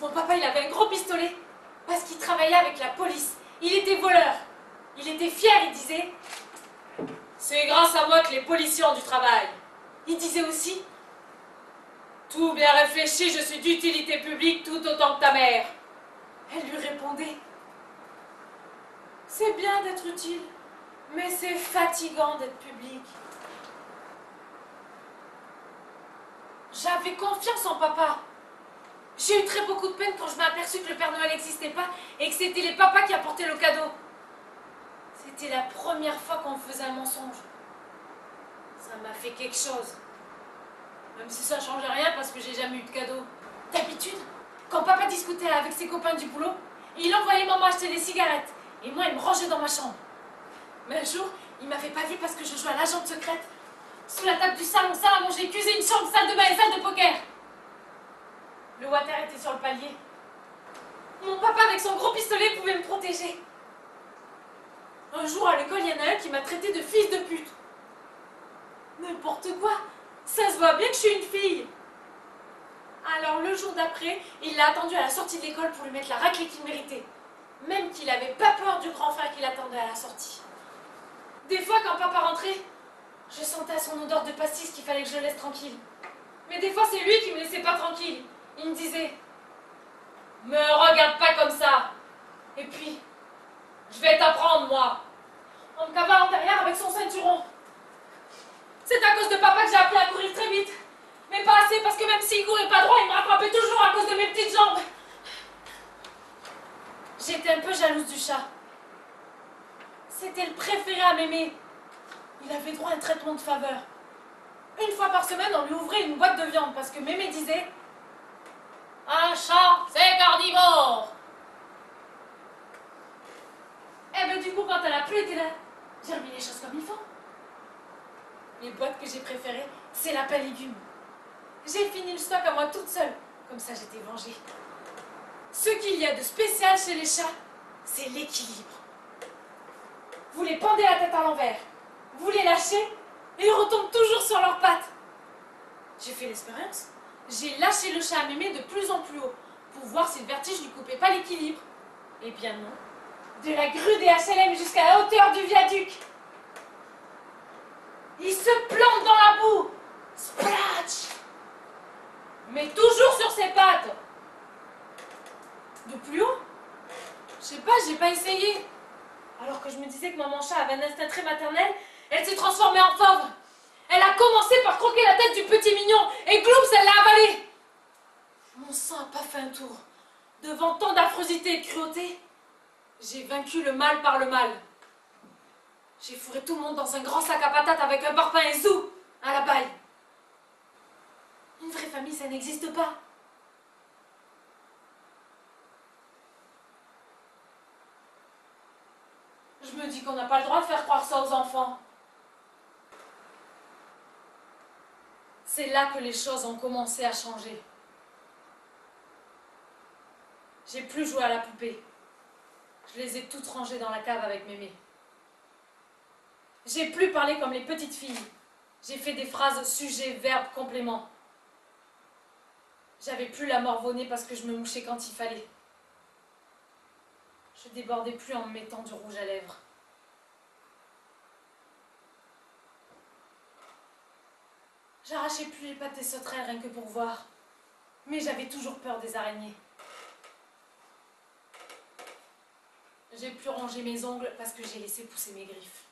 Mon papa, il avait un gros pistolet parce qu'il travaillait avec la police. Il était voleur. Il était fier, il disait « C'est grâce à moi que les policiers ont du travail. » Il disait aussi « Tout bien réfléchi, je suis d'utilité publique tout autant que ta mère. » Elle lui répondait « C'est bien d'être utile, mais c'est fatigant d'être public. » J'avais confiance en papa. J'ai eu très beaucoup de peine quand je m'ai aperçu que le Père Noël n'existait pas et que c'était les papas qui apportaient le cadeau. C'était la première fois qu'on me faisait un mensonge. Ça m'a fait quelque chose. Même si ça ne changeait rien parce que j'ai jamais eu de cadeau. D'habitude, quand papa discutait avec ses copains du boulot, il envoyait maman acheter des cigarettes et moi il me rangeait dans ma chambre. Mais un jour, il m'avait pas vu parce que je jouais à l'agente secrète. Sous la table du salon, salle à manger, cuisine, chambre, salle de bain et salle de poker. Le water était sur le palier. Mon papa avec son gros pistolet pouvait me protéger. Un jour à l'école, il y en a un qui m'a traité de fils de pute. N'importe quoi, ça se voit bien que je suis une fille. Alors le jour d'après, il l'a attendu à la sortie de l'école pour lui mettre la raclée qu'il méritait. Même qu'il n'avait pas peur du grand frère qui l'attendait à la sortie. Des fois, quand papa rentrait, je sentais à son odeur de pastis qu'il fallait que je le laisse tranquille. Mais des fois, c'est lui qui me laissait pas tranquille. Il me disait « Me regarde pas comme ça. Et puis, je vais t'apprendre, moi. » En me cavalant derrière avec son ceinturon. C'est à cause de papa que j'ai appris à courir très vite. Mais pas assez parce que même s'il courait pas droit, il me rattrapait toujours à cause de mes petites jambes. J'étais un peu jalouse du chat. C'était le préféré à Mémé. Il avait droit à un traitement de faveur. Une fois par semaine, on lui ouvrait une boîte de viande parce que Mémé disait « Un chat, c'est carnivore !» Eh ben du coup, quand elle a plus été là, j'ai remis les choses comme il faut. Les boîtes que j'ai préférées, c'est lapin légumes. J'ai fini le stock à moi toute seule. Comme ça, j'étais vengée. Ce qu'il y a de spécial chez les chats, c'est l'équilibre. Vous les pendez la tête à l'envers, vous les lâchez, et ils retombent toujours sur leurs pattes. J'ai fait l'expérience. J'ai lâché le chat à Mémé de plus en plus haut, pour voir si le vertige ne lui coupait pas l'équilibre. Eh bien non. De la grue des HLM jusqu'à la hauteur du viaduc. Il se plante dans la boue. Splatch. Mais toujours sur ses pattes. De plus haut? Je sais pas, j'ai pas essayé. Alors que je me disais que maman chat avait un instinct très maternel, elle s'est transformée en fauve. Elle a commencé par croquer la tête du petit mignon et gloups, elle l'a avalé. Mon sang a pas fait un tour. Devant tant d'affrosité et de cruauté, j'ai vaincu le mal par le mal. J'ai fourré tout le monde dans un grand sac à patates avec un parpaing et zou à la paille. Une vraie famille, ça n'existe pas. Je me dis qu'on n'a pas le droit de faire croire ça aux enfants. C'est là que les choses ont commencé à changer. J'ai plus joué à la poupée. Je les ai toutes rangées dans la cave avec Mémé. J'ai plus parlé comme les petites filles. J'ai fait des phrases sujet, verbe, complément. J'avais plus la morvonnée parce que je me mouchais quand il fallait. Je débordais plus en me mettant du rouge à lèvres. J'arrachais plus les pattes des sauterelles rien que pour voir. Mais j'avais toujours peur des araignées. J'ai plus rangé mes ongles parce que j'ai laissé pousser mes griffes.